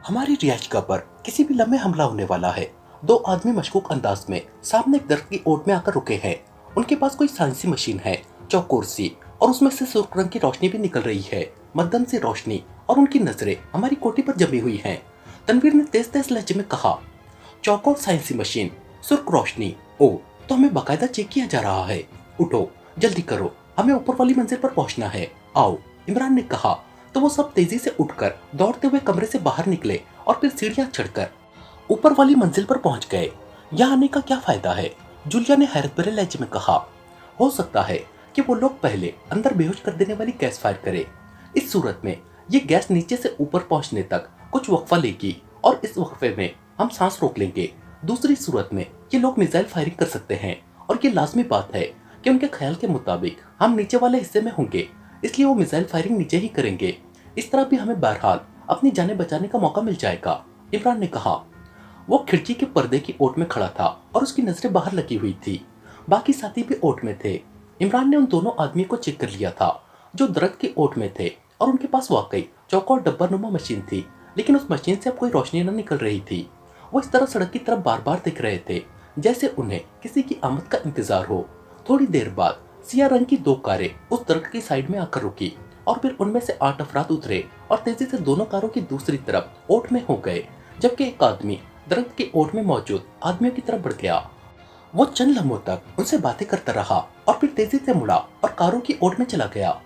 हमारी रिहाइशगाह पर किसी भी लम्हे हमला होने वाला है। दो आदमी मशकूक अंदाज में सामने एक दरख्त की ओट में आकर रुके हैं। उनके पास कोई साइंसी मशीन है, चौकोर सी, और उसमें से सुर्ख रंग की रोशनी भी निकल रही है, मध्यम सी रोशनी, और उनकी नजरें हमारी कोठी पर जमी हुई हैं। तनवीर ने तेज तेज लहजे में कहा, चौकोर साइंसी मशीन, सुर्ख रोशनी, ओ तो हमें बाकायदा चेक किया जा रहा है। उठो, जल्दी करो, हमें ऊपर वाली मंजिल पर पहुंचना है। आओ, इमरान ने कहा। तो वो सब तेजी से उठकर दौड़ते हुए कमरे से बाहर निकले और फिर सीढ़ियां चढ़कर ऊपर वाली मंजिल पर पहुंच गए। यहाँ आने का क्या फायदा है? जूलिया ने हैरत भरे लहजे में कहा। हो सकता है कि वो लोग पहले अंदर बेहोश कर देने वाली गैस फायर करे। इस सूरत में ये गैस नीचे से ऊपर पहुंचने तक कुछ वक्फा लेगी और इस वक्फे में हम सांस रोक लेंगे। दूसरी सूरत में ये लोग मिसाइल फायरिंग कर सकते हैं और ये लाजमी बात है कि उनके ख्याल के मुताबिक हम नीचे वाले हिस्से में होंगे, इसलिए वो मिसाइल फायरिंग नीचे ही करेंगे। इस तरह भी हमें बहरहाल अपनी जानें बचाने का मौका मिल जाएगा, इमरान ने कहा। वो खिड़की के पर्दे की ओट में खड़ा था और उसकी नजरें बाहर लगी हुई थी। बाकी साथी भी ओट में थे। इमरान ने उन दोनों आदमियों को चेक कर लिया था जो दरख्त की ओट में थे, और उनके पास वाकई चौकोर डब्बानुमा मशीन थी, लेकिन उस मशीन से अब कोई रोशनी न निकल रही थी। वो इस तरह सड़क की तरफ बार बार देख रहे थे जैसे उन्हें किसी की आमद का इंतजार हो। थोड़ी देर बाद सियाह रंग की दो कारें उस दरख्त की साइड में आकर रुकी और फिर उनमें से 8 अफराद उतरे और तेजी से दोनों कारों की दूसरी तरफ ओट में हो गए, जबकि एक आदमी दरख्त की ओट में मौजूद आदमियों की तरफ बढ़ गया। वो चंद लम्हों तक उनसे बातें करता रहा और फिर तेजी से मुड़ा और कारों की ओट में चला गया,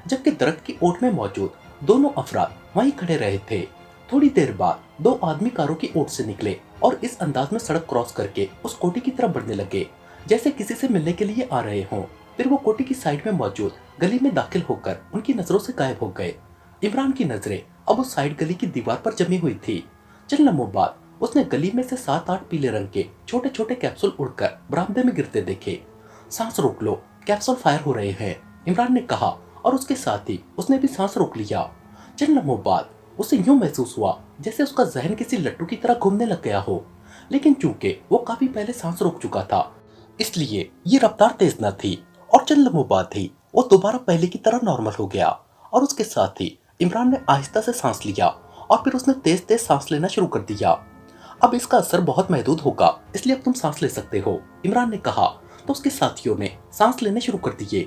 जबकि दरख्त की ओट में मौजूद दोनों अफराद वहीं खड़े रहे थे। थोड़ी देर बाद दो आदमी कारों की ओट से निकले और इस अंदाज में सड़क क्रॉस करके उस कोठी की तरफ बढ़ने लगे जैसे किसी से मिलने के लिए आ रहे हों। फिर वो कोठी की साइड में मौजूद गली में दाखिल होकर उनकी नजरों से गायब हो गए। इमरान की नजरें अब उस साइड गली की दीवार पर जमी हुई थी। चंद लम्हों बाद उसने गली में से 7-8 पीले रंग के छोटे छोटे कैप्सूल उड़कर बरामदे में गिरते देखे। सांस रोक लो, कैप्सूल फायर हो रहे हैं, इमरान ने कहा, और उसके साथ ही उसने भी सांस रोक लिया। चंद लम्हों बाद उसे यूं महसूस हुआ जैसे उसका जहन किसी लट्टू की तरह घूमने लग गया हो, लेकिन चूंकि वो काफी पहले सांस रोक चुका था इसलिए ये रफ्तार तेज न थी, और चंद लम्हों बाद ही वो दोबारा पहले की तरह नॉर्मल हो गया। और उसके साथ ही इमरान ने आहिस्ता से सांस लिया और फिर उसने तेज तेज सांस लेना शुरू कर दिया। अब इसका असर बहुत महदूद होगा, इसलिए अब तुम सांस ले सकते हो, इमरान ने कहा। तो उसके साथियों ने सांस लेने शुरू कर दिए।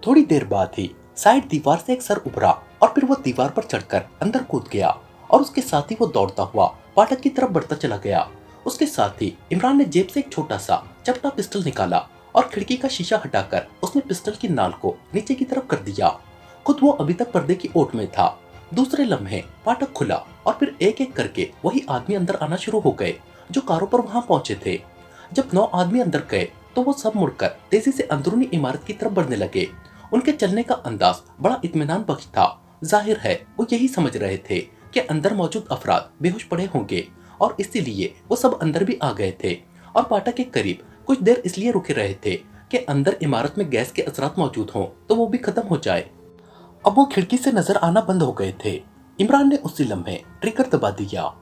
थोड़ी देर बाद ही साइड दीवार से एक सर उभरा और फिर वो दीवार पर चढ़कर अंदर कूद गया और उसके साथ ही वो दौड़ता हुआ फाटक की तरफ बढ़ता चला गया। उसके साथ ही इमरान ने जेब से एक छोटा सा चपटा पिस्टल निकाला और खिड़की का शीशा हटाकर उसने पिस्टल की नाल को नीचे की तरफ कर दिया। खुद वो अभी तक पर्दे की ओट में था। दूसरे लम्हे फाटक खुला और फिर एक एक करके वही आदमी अंदर आना शुरू हो गए जो कारों पर वहां पहुंचे थे। जब 9 आदमी अंदर गए तो वो सब मुड़कर तेजी से अंदरूनी इमारत की तरफ बढ़ने लगे। उनके चलने का अंदाज बड़ा इत्मीनान बख्श था। जाहिर है वो यही समझ रहे थे कि अंदर मौजूद अफराद बेहोश पड़े होंगे और इसीलिए वो सब अंदर भी आ गए थे और फाटक के करीब कुछ देर इसलिए रुके रहे थे कि अंदर इमारत में गैस के असरात मौजूद हों तो वो भी खत्म हो जाए। अब वो खिड़की से नजर आना बंद हो गए थे। इमरान ने उसी लम्हे ट्रिगर दबा दिया।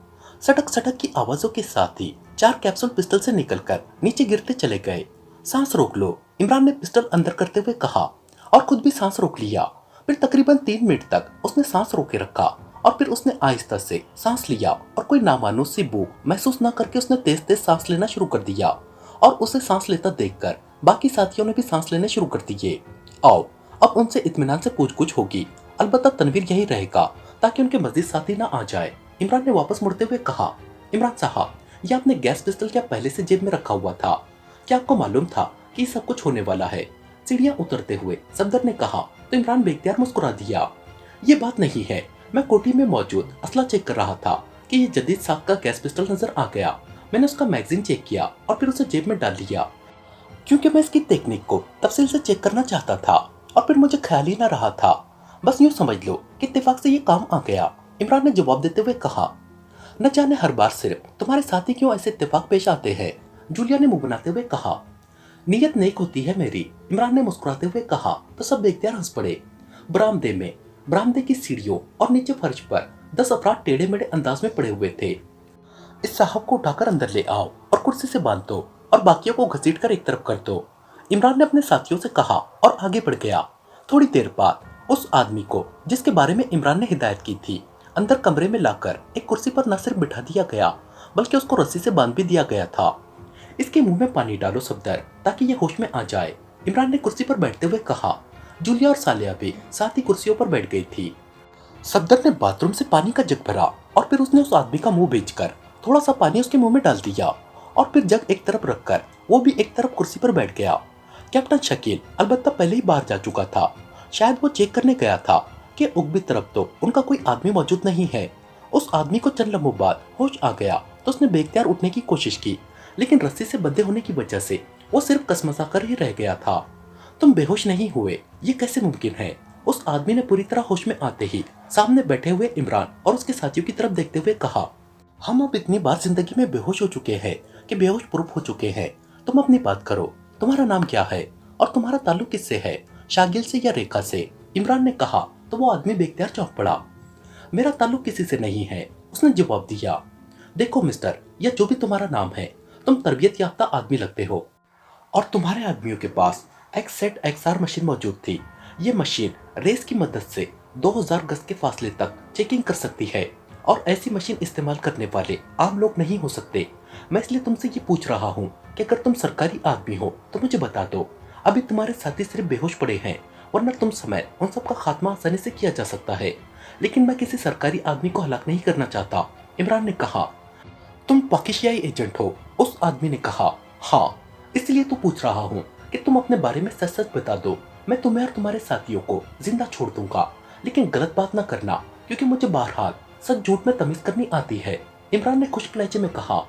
सटक सटक की आवाजों के साथ ही 4 कैप्सूल पिस्टल से निकलकर नीचे गिरते चले गए। सांस रोक लो, इमरान ने पिस्टल अंदर करते हुए कहा और खुद भी सांस रोक लिया। फिर तकरीबन 3 मिनट तक उसने सांस रोके रखा और फिर उसने आहिस्ता से सांस लिया और कोई नामानूस सी भूख महसूस न करके उसने तेज तेज सांस लेना शुरू कर दिया और उसे सांस लेता देखकर बाकी साथियों ने भी सांस लेने शुरू कर दिए। आओ, अब उनसे इत्मीनान से पूछ-गुछ होगी, अलबत्ता तनवीर यही रहेगा ताकि उनके मजीद साथी ना आ जाए, इमरान ने वापस मुड़ते हुए कहा। इमरान साहब, ये आपने गैस पिस्टल क्या पहले से जेब में रखा हुआ था? क्या आपको मालूम था कि सब कुछ होने वाला है? सीढ़ियां उतरते हुए सफदर ने कहा तो इमरान बेख्तियार मुस्कुरा दिया। ये बात नहीं है, मैं कोठी में मौजूद असला चेक कर रहा था कि ये जदीद साख का गैस पिस्टल नजर आ गया। मैंने उसका मैगजीन चेक किया और फिर उसे जेब में डाल लिया क्योंकि मैं इसकी टेक्निक को तफसील से चेक करना चाहता था और फिर मुझे ख्याल ही ना रहा था। बस यूं समझ लो कि इत्तेफाक से ये काम आ गया, इमरान ने जवाब देते हुए कहा। न जाने हर बार सिर्फ तुम्हारे साथी क्यों ऐसे इत्तेफाक पेश आते हैं, जूलिया ने मुंह बनाते हुए कहा। नीयत नेक होती है मेरी, इमरान ने मुस्कुराते हुए कहा तो सब बेख्तियार हंस पड़े। बरामदे की सीढ़ियों और नीचे फर्श पर 10 अफराद टेढ़े मेढ़े अंदाज में पड़े हुए थे। इस साहब को उठाकर अंदर ले आओ और कुर्सी से बांध दो और बाकियों को घसीटकर एक तरफ कर दो, इमरान ने अपने साथियों से कहा और आगे बढ़ गया। थोड़ी देर बाद उस आदमी को जिसके बारे में इमरान ने हिदायत की थी अंदर कमरे में लाकर एक कुर्सी पर न सिर्फ बिठा दिया गया बल्कि उसको रस्सी से बांध भी दिया गया था। इसके मुंह में पानी डालो सफदर, ताकि ये होश में आ जाए, इमरान ने कुर्सी पर बैठते हुए कहा। जूलिया और सालिया भी साथ ही कुर्सियों पर बैठ गई थी। सफदर ने बाथरूम से पानी का जग भरा और फिर उसने उस आदमी का मुंह भेजकर थोड़ा सा पानी उसके मुंह में डाल दिया और फिर जग एक तरफ रखकर वो भी एक तरफ कुर्सी पर बैठ गया। कैप्टन शकील अलबत्ता पहले ही बाहर जा चुका था। शायद वो चेक करने गया था कि उगबी तरफ तो उनका कोई आदमी मौजूद नहीं है। उस आदमी को चंद लम्हों बाद होश आ गया तो उसने बेख्तियार उठने की कोशिश की, लेकिन रस्सी से बंधे होने की वजह से वो सिर्फ कसमसा कर ही रह गया था। तुम बेहोश नहीं हुए, ये कैसे मुमकिन है? उस आदमी ने पूरी तरह होश में आते ही सामने बैठे हुए इमरान और उसके साथियों की तरफ देखते हुए कहा, हम अब इतनी बार जिंदगी में बेहोश हो चुके हैं कि बेहोश प्रूफ हो चुके हैं। तुम अपनी बात करो, तुम्हारा नाम क्या है और तुम्हारा ताल्लुक किससे है, शागिल से या रेखा से? इमरान ने कहा तो वो आदमी बेख्तियार चौंक पड़ा। मेरा ताल्लुक किसी से नहीं है, उसने जवाब दिया। देखो मिस्टर, या जो भी तुम्हारा नाम है, तुम तरबियत याफ्ता आदमी लगते हो और तुम्हारे आदमियों के पास एक सेट XR मशीन मौजूद थी। ये मशीन रेस की मदद से 2000 गज के फासले तक चेकिंग कर सकती है और ऐसी मशीन इस्तेमाल करने वाले आम लोग नहीं हो सकते। मैं इसलिए तुमसे ये पूछ रहा हूँ कि अगर तुम सरकारी आदमी हो तो मुझे बता दो। अभी तुम्हारे साथी सिर्फ बेहोश पड़े हैं, वरना तुम समय उन सब का खात्मा आसानी से किया जा सकता है। लेकिन मैं किसी सरकारी आदमी को हलाक नहीं करना चाहता, इमरान ने कहा। तुम पाकिस्तानी एजेंट हो, उस आदमी ने कहा। हाँ, इसलिए तो पूछ रहा हूँ कि तुम अपने बारे में सच सच बता दो। मैं तुम्हें और तुम्हारे साथियों को जिंदा छोड़ दूंगा, लेकिन गलत बात ना करना, क्योंकि मुझे बहरहाल सच झूठ में तमीज करनी आती है, इमरान ने खुश्क लहजे में कहा।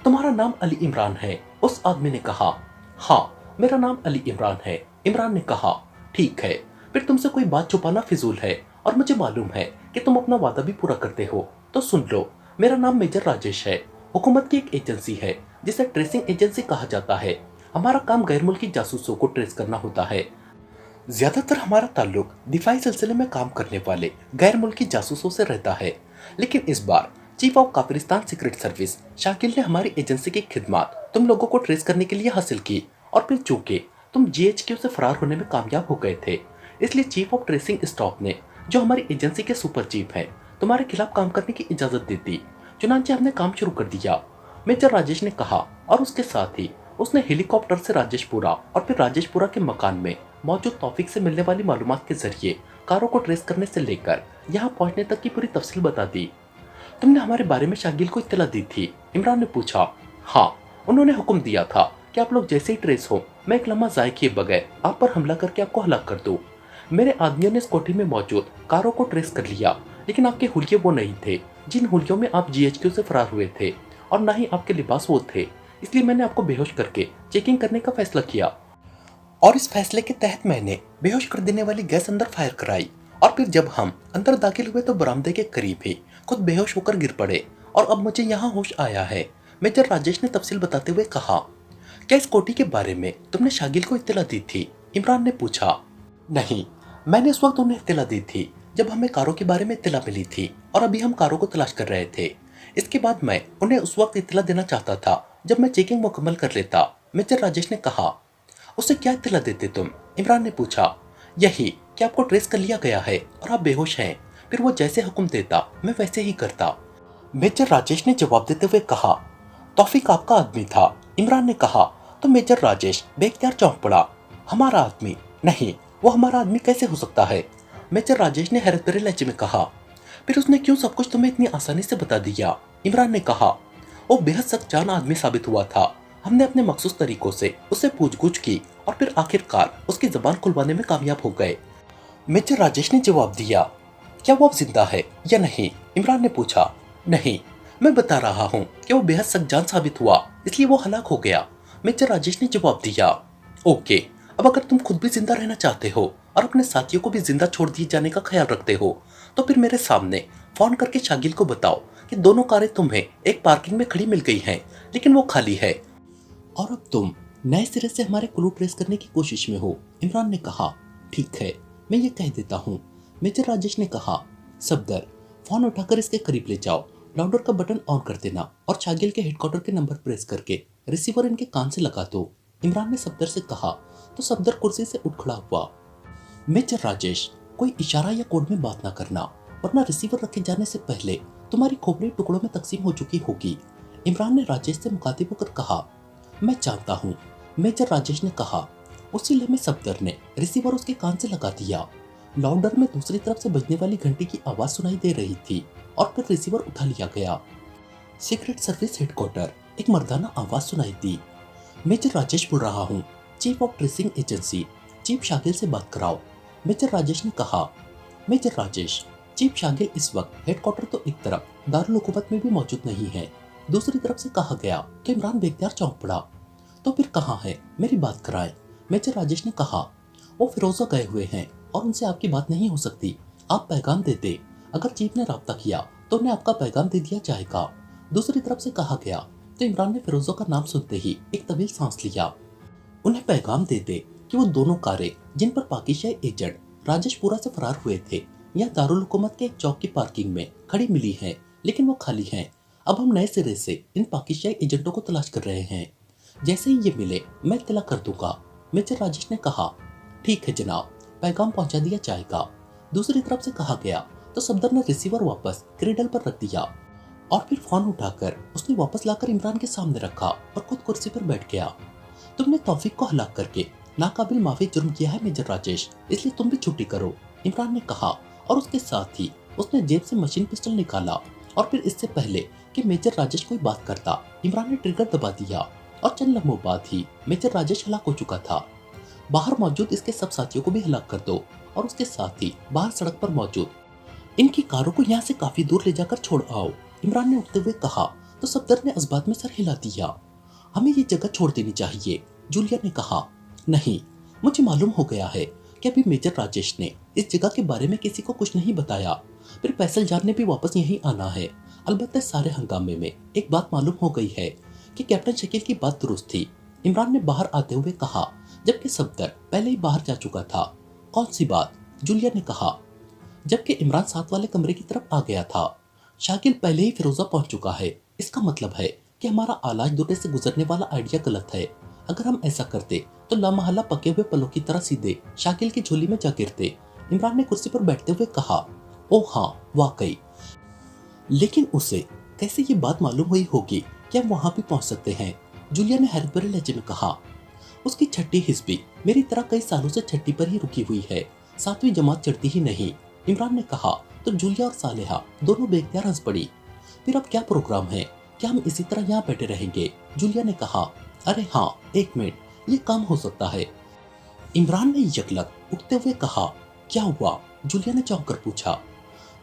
तुम्हारा नाम अली इमरान है, उस आदमी ने कहा। हाँ, मेरा नाम अली इमरान है, इमरान ने कहा। ठीक है, फिर तुमसे कोई बात छुपाना फिजूल है और मुझे मालूम है कि तुम अपना वादा भी पूरा करते हो। तो सुन लो, मेरा नाम मेजर राजेश है। हुकूमत की एक एजेंसी है जिसे ट्रेसिंग एजेंसी कहा जाता है। हमारा काम गैर मुल्की जासूसों को ट्रेस करना होता है। ज्यादातर हमारा ताल्लुक दिफाई सिलसिले में काम करने वाले गैर मुल्की जासूसों से रहता है, लेकिन इस बार chief of Kafiristan secret service Shakil ने हमारी एजेंसी की खिदमत तुम लोगों को ट्रेस करने के लिए हासिल की और फिर चूंकि तुम GHQ से फरार होने में कामयाब हो गए थे, इसलिए चीफ ऑफ ट्रेसिंग स्टाफ ने, जो हमारी एजेंसी के सुपर चीफ हैं, तुम्हारे खिलाफ काम करने की इजाजत दे दी। चुनांचे हमने काम शुरू कर दिया, मेजर राजेश ने कहा, और उसके साथ ही उसने हेलीकॉप्टर से राजेशपुरा और फिर राजेशपुरा के मकान में मौजूद तौफीक से मिलने वाली मालूमात के जरिए कारों को ट्रेस करने से लेकर यहाँ पहुँचने तक की पूरी तफसील बता दी। तुमने हमारे बारे में शागिल को इत्तला दी थी, इमरान ने पूछा। हाँ, उन्होंने हुक्म दिया था कि आप लोग जैसे ही ट्रेस हो, मैं एक लम्हा ज़ाय किए बगैर आप पर हमला करके आपको हलाक कर दूं। मेरे आदमियों ने इस कोठी में मौजूद कारों को ट्रेस कर लिया, लेकिन आपके हुलिये वो नहीं थे जिन हुलियों में आप GHQ से फरार हुए थे, और न ही आपके लिबास वो थे। इसलिए मैंने आपको बेहोश करके चेकिंग करने का फैसला किया, और इस फैसले के तहत मैंने बेहोश कर देने वाली गैस अंदर फायर कराई, और फिर जब हम अंदर दाखिल हुए तो बरामदे के करीब ही खुद बेहोश होकर गिर पड़े, और अब मुझे यहाँ होश आया है, मेजर राजेश ने तफसील बताते हुए कहा। क्या इस कोठी के बारे में तुमने शागिल को इत्तला दी थी, इमरान ने पूछा। नहीं, मैंने उस वक्त उन्हें इत्तला दी थी जब हमें कारों के बारे में इत्तला मिली थी, और अभी हम कारों को तलाश कर रहे थे। इसके बाद मैं उन्हें उस वक्त इत्तला देना चाहता था जब मैं चेकिंग मुकम्मल कर लेता, मेजर राजेश ने कहा। उसे क्या इत्तला देते तुम, इमरान ने पूछा। यही कि आपको ट्रेस कर लिया गया है और आप बेहोश हैं, फिर वो जैसे हुक्म देता मैं वैसे ही करता, मेजर राजेश ने जवाब देते हुए कहा। तौफीक आपका आदमी था, इमरान ने कहा। तो मेजर राजेश बेख्तियार चौंक पड़ा। हमारा आदमी? नहीं, वो हमारा आदमी कैसे हो सकता है, मेजर राजेश ने हैरत भरे लहजे में कहा। फिर उसने क्यों सब कुछ तुम्हें इतनी आसानी से बता दिया, इमरान ने कहा। वो बेहद सख्त जान आदमी साबित हुआ था। हमने अपने मखसूस तरीकों से उससे पूछगुछ की और फिर आखिरकार उसकी जबान खुलवाने में कामयाब हो गए, मेजर राजेश ने जवाब दिया। क्या वो अब जिंदा है या नहीं, इमरान ने पूछा। नहीं, मैं बता रहा हूँ कि वो बेहद सख्त जान साबित हुआ, इसलिए वो हलाक हो गया, मेजर राजेश ने जवाब दिया। ओके, अब अगर तुम खुद भी जिंदा रहना चाहते हो और अपने साथियों को भी जिंदा छोड़ दिए जाने का ख्याल रखते हो, तो फिर मेरे सामने फोन करके शागिल को बताओ कि दोनों कारें तुम्हें एक पार्किंग में खड़ी मिल गई हैं, लेकिन वो खाली है, और अब तुम नए सिरे से हमारे क्लू ट्रेस करने की कोशिश में हो, इमरान ने कहा। ठीक है, मैं ये कह देता हूँ, मेजर राजेश ने कहा। सफदर, फोन उठाकर इसके करीब ले जाओ, लाउडर का बटन ऑन कर देना और शागिल के हेडक्वार्टर के नंबर प्रेस करके रिसीवर इनके कान से लगा दो, इमरान ने सफदर से कहा। तो सफदर कुर्सी से उठ खड़ा हुआ। मेजर राजेश, कोई इशारा या कोड में बात ना करना, वरना रिसीवर रखे जाने से पहले तुम्हारी खोपड़ी टुकड़ों में तकसीम हो चुकी होगी। इमरान ने राजेश से मुखातिब होकर कहा। मैं जानता हूँ, मेजर राजेश ने कहा। उसी लम्हे सफदर ने रिसीवर उसके कान से लगा दिया। लाउडर में दूसरी तरफ से बजने वाली घंटी की आवाज सुनाई दे रही थी और फिर रिसीवर उठा लिया गया। सीक्रेट सर्विस हेडक्वार्टर, एक मर्दाना आवाज सुनाई दी। मेजर राजेश बोल रहा हूँ, chief of tracing agency, chief Shagil से बात कराओ। मेजर राजेश ने कहा। मेजर राजेश, चीफ शागिल इस वक्त हेडक्वार्टर तो एक तरफ दारुल हुकूमत में भी मौजूद नहीं है, दूसरी तरफ से कहा गया तो इमरान बेख्तियार चौंक पड़ा। तो फिर कहाँ है, मेरी बात कराएं। मेजर राजेश ने कहा। वो फिरोजा गए हुए हैं और उनसे आपकी बात नहीं हो सकती। आप पैगाम दे दे, अगर चीफ ने राब्ता किया तो उन्हें आपका पैगाम दे दिया जाएगा, दूसरी तरफ से कहा गया। तो इमरान ने फिरोजा का नाम सुनते ही एक तवील सांस लिया। उन्हें पैगाम दे दे कि वो दोनों कारें जिन पर पाकिस्तानी एजेंट राजेशपुरा से फरार हुए थे यह दारुल हुकूमत के एक चौक की पार्किंग में खड़ी मिली हैं, लेकिन वो खाली हैं। अब हम नए सिरे से इन पाकिस्तानी एजेंटों को तलाश कर रहे हैं। जैसे ही ये मिले मैं इत्तला कर दूंगा। मेजर राजेश ने कहा। ठीक है जनाब, पैगाम पहुंचा दिया जाएगा, दूसरी तरफ से कहा गया। तो सफदर ने रिसीवर वापस क्रेडल पर रख दिया और फिर फोन उठाकर उसने वापस लाकर इमरान के सामने रखा और खुद कुर्सी पर बैठ गया। तुमने तौफीक को हलाक करके नाकाबिल माफी जुर्म किया है मेजर राजेश, इसलिए तुम भी छुट्टी करो, इमरान ने कहा। और उसके साथ ही उसने जेब से मशीन पिस्टल निकाला और फिर इससे पहले कि मेजर राजेश कोई बात करता, इमरान ने ट्रिगर दबा दिया और चंद लम्हों बाद ही मेजर राजेश हलाक हो चुका था। बाहर मौजूद इसके सब साथियों को भी हलाक कर दो और उसके साथ ही बाहर सड़क पर मौजूद इनकी कारों को यहाँ से काफी दूर ले जाकर छोड़ आओ, इमरान ने उठते हुए कहा। तो सफदर ने इस्बात में सर हिला दिया। हमें ये जगह छोड़ देनी चाहिए, जूलिया ने कहा। नहीं, मुझे मालूम हो गया है कि अभी मेजर राजेश ने इस जगह के बारे में किसी को कुछ नहीं बताया, फिर फैसल जान ने भी वापस यहीं आना है। अलबत्ता सारे हंगामे में एक बात मालूम हो गई है कि कैप्टन शकील की बात दुरुस्त थी, इमरान ने बाहर आते हुए कहा, जबकि सफदर पहले ही बाहर जा चुका था। कौन सी बात, जूलिया ने कहा, जबकि इमरान साथ वाले कमरे की तरफ आ गया था। शाकिल पहले ही फिरोजा पहुंच चुका है, इसका मतलब है कि हमारा आलाज दुर्रे से गुजरने वाला आइडिया गलत है। अगर हम ऐसा करते तो लामहल्ला पके हुए पलों की तरह सीधे शाकिल की झोली में जा गिरते, इमरान ने कुर्सी पर बैठते हुए कहा। ओ हाँ, वाकई, लेकिन उसे कैसे ये बात मालूम हुई होगी कि हम वहां भी पहुंच सकते हैं, जूलिया ने हैरत भरे लहजे में कहा। उसकी छठी हिस्बी मेरी तरह कई सालों से छठी पर ही रुकी हुई है, सातवीं जमात चढ़ती ही नहीं, इमरान ने कहा। तो जूलिया और सालेहा दोनों बेख्तियार हंस पड़ी। फिर अब क्या प्रोग्राम है, क्या हम इसी तरह यहाँ बैठे रहेंगे, जूलिया ने कहा। अरे हाँ, एक मिनट, ये काम हो सकता है, इमरान ने यकलक उठते हुए कहा। क्या हुआ, जूलिया ने चौंक कर पूछा।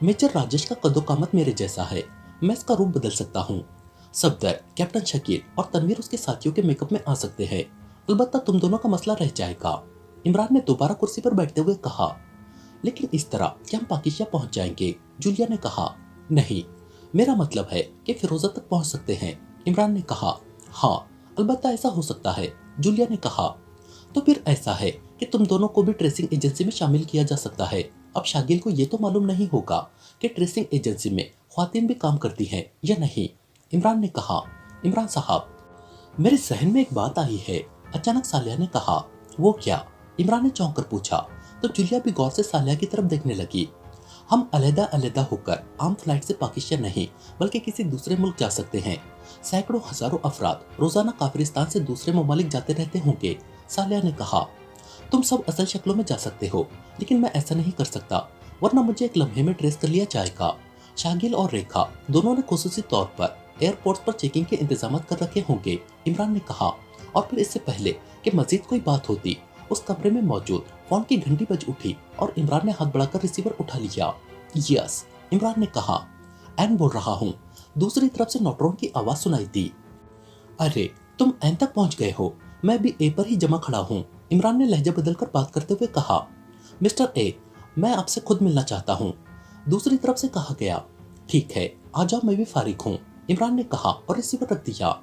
मेजर राजेश का कदोकामत मेरे जैसा है, मैं इसका रूप बदल सकता हूँ। सफदर, कैप्टन शकील और तनवीर उसके साथियों के मेकअप में आ सकते हैं, अलबत्ता तुम दोनों का मसला रह जाएगा, इमरान ने दोबारा कुर्सी पर बैठते हुए कहा। लेकिन इस तरह क्या हम पाकिस्तान पहुंच जाएंगे, जूलिया ने कहा। नहीं, मेरा मतलब है कि फिरोजा तक पहुंच सकते हैं, इमरान ने कहा। हाँ, अलबत्ता ऐसा हो सकता है, जूलिया ने कहा। तो फिर ऐसा है कि तुम दोनों को भी ट्रेसिंग एजेंसी में शामिल किया जा सकता है। अब शागिल को ये तो मालूम नहीं होगा कि ट्रेसिंग एजेंसी में ख्वातीन भी काम करती हैं या नहीं, इमरान ने कहा। इमरान साहब, मेरे जहन में एक बात आई है, अचानक सालिया ने कहा। वो क्या, इमरान ने चौंक कर पूछा। तो जूलिया भी गौर से सालिया की तरफ देखने लगी। हम अलग-अलग होकर आम फ्लाइट से पाकिस्तान नहीं बल्कि किसी दूसरे मुल्क जा सकते हैं। सैकड़ों हजारों अफराद रोजाना काफिरिस्तान से दूसरे ममालिक जाते रहते होंगे, सालिया ने कहा। तुम सब असल शक्लों में जा सकते हो, लेकिन मैं ऐसा नहीं कर सकता, वरना मुझे एक लम्हे में ट्रेस कर लिया जाएगा। शागिल और रेखा दोनों ने खुसूसी तौर पर एयरपोर्ट पर चेकिंग के इंतजाम कर रखे होंगे, इमरान ने कहा। और फिर इससे पहले कि मजीद कोई बात होती, उस कमरे में मौजूद फोन की घंटी बज उठी और इमरान ने हाथ बढ़ाकर रिसीवर उठा लिया। यस, इमरान ने कहा। एन बोल रहा हूँ, दूसरी तरफ से नोटरों की आवाज सुनाई दी। अरे, तुम एन तक पहुंच गए हो, मैं भी ए पर ही जमा खड़ा हूँ, इमरान ने लहजा बदलकर बात करते हुए कहा। मिस्टर ए, मैं आपसे खुद मिलना चाहता हूँ, दूसरी तरफ से कहा गया। ठीक है, आ जाओ, मैं भी फारिग हूँ, इमरान ने कहा और रिसीवर रख दिया।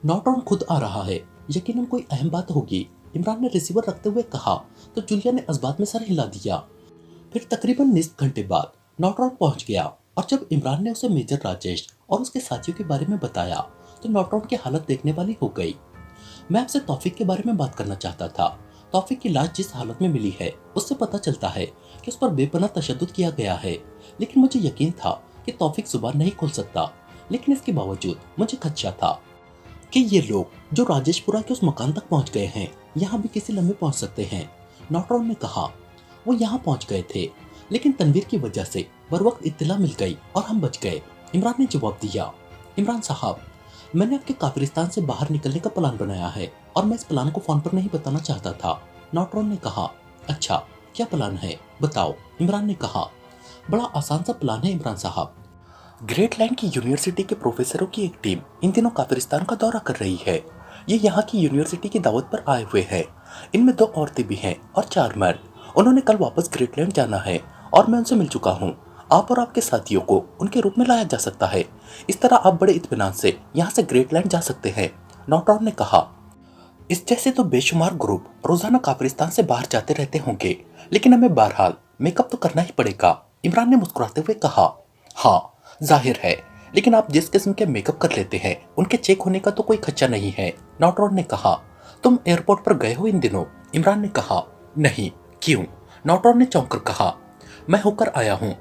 नोटरों खुद आ रहा है, यकीनन कोई अहम बात होगी, इमरान ने रिसीवर रखते हुए कहा। तो जूलिया ने इस्बात में सर हिला दिया। फिर तकरीबन निस्फ घंटे बाद नोटरों पहुंच गया और जब इमरान ने उसे मेजर राजेश और उसके साथियों के बारे में बताया तो नोटरों की हालत देखने वाली हो गई। मैं आपसे तौफीक के बारे में बात करना चाहता था, तौफीक की लाश जिस हालत में मिली है उससे पता चलता है कि उस पर बेपनाह तशद्दुद किया गया है, लेकिन मुझे यकीन था कि तौफीक जुबान नहीं खोल सकता। लेकिन इसके बावजूद मुझे खदशा था कि ये लोग जो राजेशपुरा के उस मकान तक पहुंच गए हैं, यहाँ भी किसी लम्हे पहुंच सकते हैं। नौटरॉन ने कहा, वो यहाँ पहुंच गए थे, लेकिन तनवीर की वजह से बर वक्त इत्तला मिल गई और हम बच गए। इमरान ने जवाब दिया, इमरान साहब, मैंने आपके काफिरिस्तान से बाहर निकलने का प्लान बनाया है और मैं इस प्लान को फोन पर नहीं बताना चाहता था। नौटरॉन ने कहा, अच्छा क्या प्लान है, बताओ। इमरान ने कहा, बड़ा आसान सा प्लान है इमरान साहब। ग्रेट लैंड की यूनिवर्सिटी के प्रोफेसरों की एक टीम इन दिनों काफिरिस्तान का दौरा कर रही है। ये यहाँ की यूनिवर्सिटी की दावत पर आए हुए हैं। इनमें 2 औरतें भी हैं और 4 मर्द। उन्होंने कल वापस ग्रेट लैंड जाना है और मैं उनसे मिल चुका हूँ। आप और आपके साथियों को उनके रूप में लाया जा सकता है। इस तरह आप बड़े इत्मीनान से यहाँ से ग्रेट लैंड जा सकते हैं। नौटरॉन ने कहा, इस जैसे तो बेशुमार ग्रुप रोजाना काफिरिस्तान से बाहर जाते रहते होंगे, लेकिन हमें बहरहाल मेकअप तो करना ही पड़ेगा। इमरान ने मुस्कुराते हुए कहा, हाँ जाहिर है, लेकिन आप जिस किस्म के मेकअप कर लेते हैं उनके चेक होने का तो कोई खर्चा नहीं है। नौटरॉन ने कहा, तुम एयरपोर्ट पर गए हो इन दिनों? इमरान ने कहा, नहीं, क्यों? नौटरॉन ने चौंक कर कहा, मैं होकर आया हूँ।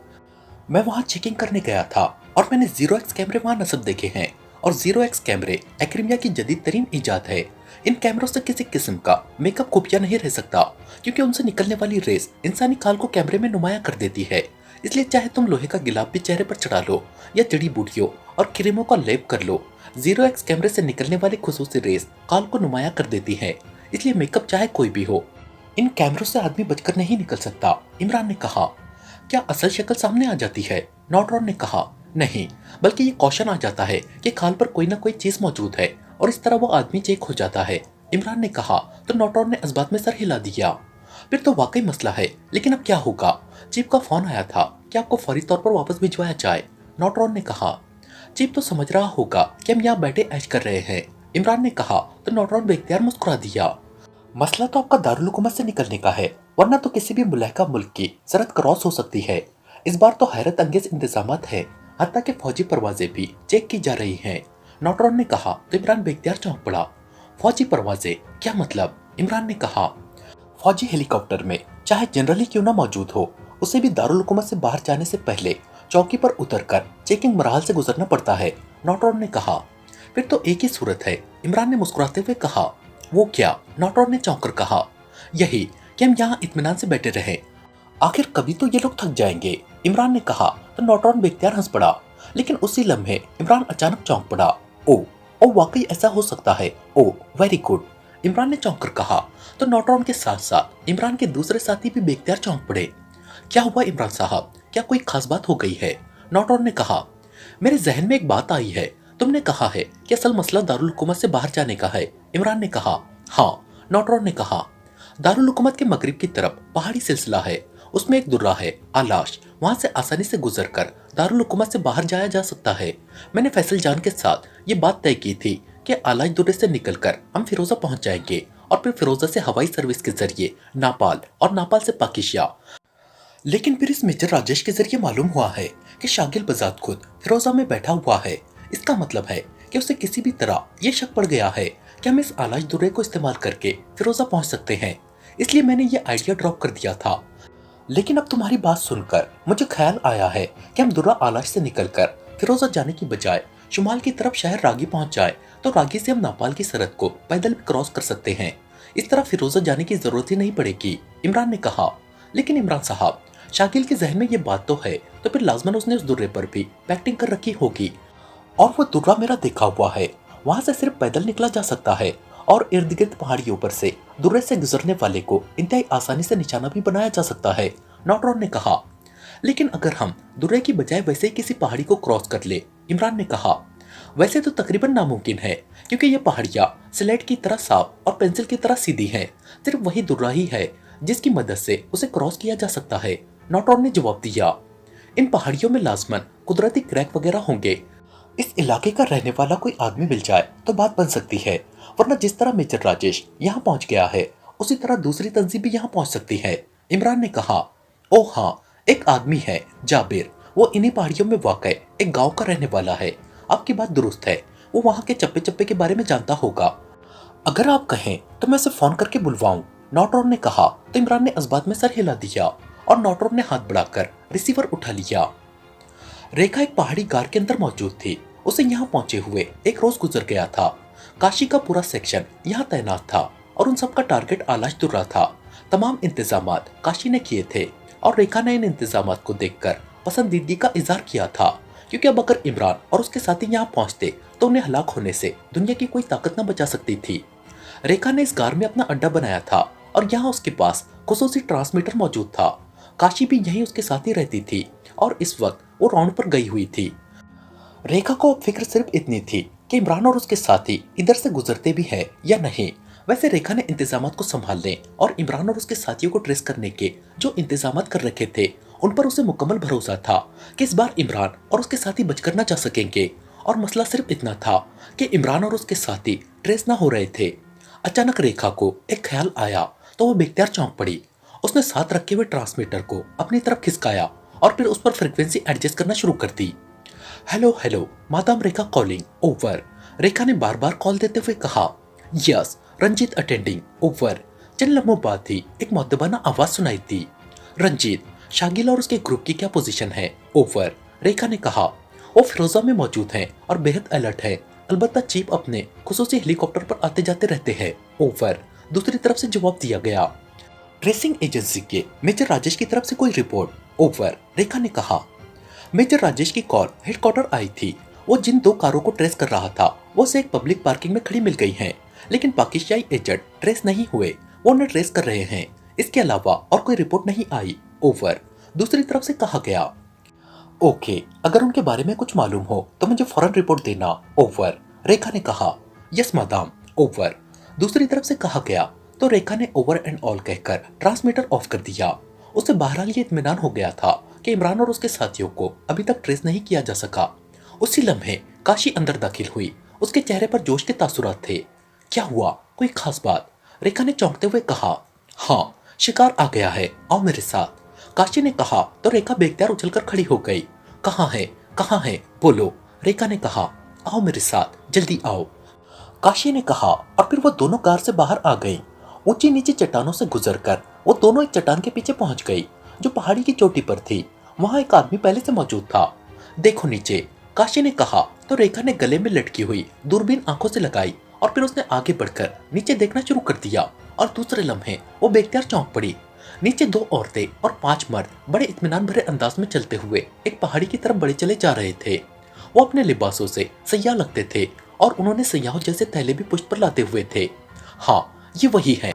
मैं वहाँ चेकिंग करने गया था और मैंने 0x कैमरे वहाँ नस्ब देखे हैं और 0x कैमरे एक्रीमिया की जदीद तरीन इजाद है। इन कैमरों से किसी किस्म का मेकअप खुफिया नहीं रह सकता, क्योंकि उनसे निकलने वाली रेस इंसानी खाल को कैमरे में नुमाया कर देती है। इसलिए चाहे तुम लोहे का गिलाफ भी चेहरे पर चढ़ा लो या जड़ी बूटियों और क्रीमों का लेप कर लो, 0x कैमरे से निकलने वाली खुसूसी रेस काल को नुमाया कर देती है। इसलिए मेकअप चाहे कोई भी हो, इन कैमरों से आदमी बचकर नहीं निकल सकता। इमरान ने कहा, क्या असल शक्ल सामने आ जाती है? नौटरॉन ने कहा, नहीं, बल्कि ये कौशन आ जाता है कि खाल पर कोई ना कोई चीज मौजूद है और इस तरह वो आदमी चेक हो जाता है। इमरान ने कहा तो नौटरॉन ने इस बात में सर हिला दिया। फिर तो वाकई मसला है, लेकिन अब क्या होगा? चीफ का फोन आया था कि आपको फौरी तौर पर वापस भिजवाया जाए। नौटरॉन ने कहा, चीफ तो समझ रहा होगा कि हम यहाँ बैठे ऐश कर रहे हैं। इमरान ने कहा तो नौटरॉन बेख्तियार मुस्कुरा दिया। मसला तो आपका दारुल हुकूमत से निकलने का है, वरना तो किसी भी मुल्का मुल्क की सरहद क्रॉस हो सकती है। इस बार तो हैरत अंगेज इंतजामात है, हत्ता के फौजी परवाजें भी चेक की जा रही हैं। नौटरॉन ने कहा तो इमरान बेख्तियार चौंक पड़ा। फौजी परवाजें क्या मतलब? इमरान ने कहा, फौजी हेलीकॉप्टर में चाहे जनरली क्यों ना मौजूद हो, उसे भी दारुल हुकूमत से बाहर जाने से पहले चौकी पर उतरकर चेकिंग मराहल से गुजरना पड़ता है। नौटरॉन ने कहा, फिर तो एक ही सूरत है। इमरान ने मुस्कुराते हुए कहा, वो क्या? नौटरॉन ने चौंक कर कहा, यही कि हम यहाँ इत्मीनान से बैठे रहें, आखिर कभी तो ये लोग थक जाएंगे। इमरान ने कहा तो नौटरॉन बेख्तियार हंस पड़ा, लेकिन उसी लम्हे इमरान अचानक चौंक पड़ा। ओ वाकई ऐसा हो सकता है। ओ वेरी गुड, इमरान ने चौंक कर कहा तो नौटरॉन के साथ साथ इमरान के दूसरे साथी भी बेख्तियार चौंक पड़े। क्या हुआ इमरान साहब, क्या कोई खास बात हो गई है? नौटरॉन ने कहा, मेरे जहन में एक बात आई है। तुमने कहा है कि असल मसला दारुल हुकूमत से बाहर जाने का है। इमरान ने कहा, हाँ। नौटरॉन ने कहा, दारुल हुकूमत के मगरिब की तरफ पहाड़ी सिलसिला है, उसमें एक दुर्रा है आलाश, वहां से आसानी से गुजरकर दारुल हुकूमत से बाहर जाया जा सकता है। मैंने फैसल जान के साथ ये बात तय की थी कि आलाश दुर्रे से निकलकर हम फिरोजा पहुंच जाएंगे और फिर फिरोजा से हवाई सर्विस के जरिए नापाल और नापाल से पाकिशिया। लेकिन फिर इस मेजर राजेश के जरिए मालूम हुआ है कि शागिल बजात खुद फिरोजा में बैठा हुआ है। इसका मतलब है कि उसे किसी भी तरह ये शक पड़ गया है कि हम इस आलाश दुर्रे को इस्तेमाल करके फिरोजा पहुंच सकते हैं। इसलिए मैंने ये आइडिया ड्रॉप कर दिया था। लेकिन अब तुम्हारी बात सुनकर मुझे ख्याल आया है कि हम दुर्रा आलाश से निकलकर फिरोजा जाने की बजाय शुमाल की तरफ शहर रागी पहुंच जाए तो रागी से हम नापाल की सरहद को पैदल क्रॉस कर सकते हैं। इस तरह फिरोजा जाने की जरूरत ही नहीं पड़ेगी। इमरान ने कहा, लेकिन इमरान साहब, शाकिल के जहन में ये बात तो है, तो फिर लाजमन उसने उस दुर्रे पर भी पैक्टिंग कर रखी होगी और वो दुर्रा मेरा देखा हुआ है। वहां से सिर्फ पैदल निकला जा सकता है और इर्द गिर्द पहाड़ियों पर से दुर्रे से गुजरने वाले को इंतहाई आसानी से निशाना भी बनाया जा सकता है। नौटरॉन ने कहा, लेकिन अगर हम दुर्रे की बजाय वैसे ही किसी पहाड़ी को क्रॉस कर ले? इमरान ने कहा, वैसे तो तकरीबन नामुमकिन है, क्योंकि ये पहाड़ियां स्लेट की तरह साफ और पेंसिल की तरह सीधी हैं। सिर्फ वही दुर्रा ही है जिसकी मदद से उसे क्रॉस किया जा सकता है। नौटरॉन ने जवाब दिया, इन पहाड़ियों में लाजमन कुदरती क्रैक वगैरह होंगे। इस इलाके का रहने वाला कोई आदमी मिल जाए तो बात बन सकती है, वरना जिस तरह मेजर राजेश यहाँ पहुंच गया है उसी तरह दूसरी तंजीम भी यहाँ पहुंच सकती है। इमरान ने कहा, ओह हाँ, एक आदमी है जाबिर, वो इन्हीं पहाड़ियों में वाक़ एक गांव का रहने वाला है। आपकी बात दुरुस्त है, वो वहाँ के चप्पे चप्पे के बारे में जानता होगा। अगर आप कहें तो मैं उसे फोन करके बुलवाऊं। नॉटरॉन ने कहा तो इमरान ने इस बात में सर हिला दिया और नॉटरॉन ने हाथ बढ़ाकर रिसीवर उठा लिया। रेखा एक पहाड़ी गार के अंदर मौजूद थी। उसे यहाँ पहुंचे हुए एक रोज गुजर गया था। काशी का पूरा सेक्शन यहाँ तैनात था और उन सबका टारगेट आलाश दुर्रा था। तमाम इंतजामात काशी ने किए थे और रेखा ने इन इंतजामात को देखकर पसंदीदगी का इजहार किया था, क्योंकि अब अगर इमरान और उसके साथी यहाँ पहुंचते तो उन्हें हलाक होने से दुनिया की कोई ताकत न बचा सकती थी। रेखा ने इस गार में अपना अड्डा बनाया था और यहाँ उसके पास खुसूसी ट्रांसमीटर मौजूद था। काशी भी यहीं उसके साथ ही रहती थी और इस वक्त वो राउंड पर गई हुई थी। रेखा को अब फिक्र सिर्फ इतनी थी कि इमरान और उसके साथी इधर से गुजरते भी है या नहीं। वैसे रेखा ने इंतजामात को संभालने और इमरान और उसके साथियों को ट्रेस करने के जो इंतजामात कर रखे थे उन पर उसे मुकम्मल भरोसा था कि इस बार इमरान और उसके साथी बचकर न जा सकेंगे। और मसला सिर्फ इतना था कि इमरान और उसके साथी ट्रेस न हो रहे थे। अचानक रेखा को एक ख्याल आया तो वो बेख्तियार चौंक पड़ी। उसने साथ रखे हुए ट्रांसमीटर को अपनी तरफ खिसकाया और फिर उस पर फ्रीक्वेंसी एडजस्ट करना शुरू कर दी। Hello hello madam Rekha calling over. Rekha ने बार बार कॉल देते हुए कहा। Yes Ranjit attending over. चंद लम्हों बाद ही एक मुअद्दबाना आवाज सुनाई दी। रंजीत, शागिल और उसके ग्रुप की क्या पोजीशन है? ओवर। रेखा ने कहा वो फिरोजा में मौजूद हैं और बेहद अलर्ट है। अलबत्ता चीफ अपने खुसूसी हेलीकॉप्टर पर आते जाते रहते हैं। ओवर। दूसरी तरफ से जवाब दिया गया। ट्रेसिंग एजेंसी के मेजर राजेश की तरफ से कोई रिपोर्ट? ओवर। रेखा ने कहा। मेजर राजेश की कॉल हेडक्वार्टर आई थी। वो जिन 2 कारों को ट्रेस कर रहा था वो से एक पब्लिक पार्किंग में खड़ी मिल गई हैं, लेकिन पाकिस्तानी एजेंट ट्रेस नहीं हुए। वो उन्हें ट्रेस कर रहे हैं। इसके अलावा और कोई रिपोर्ट नहीं आई। ओवर। दूसरी तरफ से कहा गया। ओके, अगर उनके बारे में कुछ मालूम हो तो मुझे फौरन रिपोर्ट देना। ओवर। रेखा ने कहा। Yes madam. ओवर। दूसरी तरफ से कहा गया तो रेखा ने ओवर एंड ऑल कहकर ट्रांसमीटर ऑफ कर दिया। उसे बहरहाल ये इत्मीनान हो गया था कि इमरान और उसके साथियों को अभी तक ट्रेस नहीं किया जा सका। उसी लम्हे काशी अंदर दाखिल हुई। उसके चेहरे पर जोश के तासुरात थे। क्या हुआ, कोई खास बात? रेखा ने चौंकते हुए कहा। हाँ, शिकार आ गया है, आओ मेरे साथ। काशी ने कहा तो रेखा बेख्तियार उछलकर खड़ी हो गई। कहाँ है, कहाँ है, बोलो। रेखा ने कहा आओ मेरे साथ, जल्दी आओ। काशी ने कहा और फिर वो दोनों कार से बाहर आ गई। ऊंची नीची चट्टानों से गुजरकर वो दोनों एक चट्टान के पीछे पहुंच गई जो पहाड़ी की चोटी पर थी। वहां एक आदमी पहले से मौजूद था। देखो नीचे, काशी ने कहा तो रेखा ने गले में लटकी हुई दूरबीन आंखों से लगाई और फिर उसने आगे बढ़कर नीचे देखना शुरू कर दिया और दूसरे लम्हे वो बेख्तियार चौंक पड़ी। नीचे 2 औरतें और 5 मर्द बड़े इत्मीनान भरे अंदाज में चलते हुए एक पहाड़ी की तरफ बढ़े चले जा रहे थे। वो अपने लिबासों से सयाह लगते थे और उन्होंने सयाहों जैसे थैले भी पुष्ट पर लाते हुए थे। हाँ, ये वही है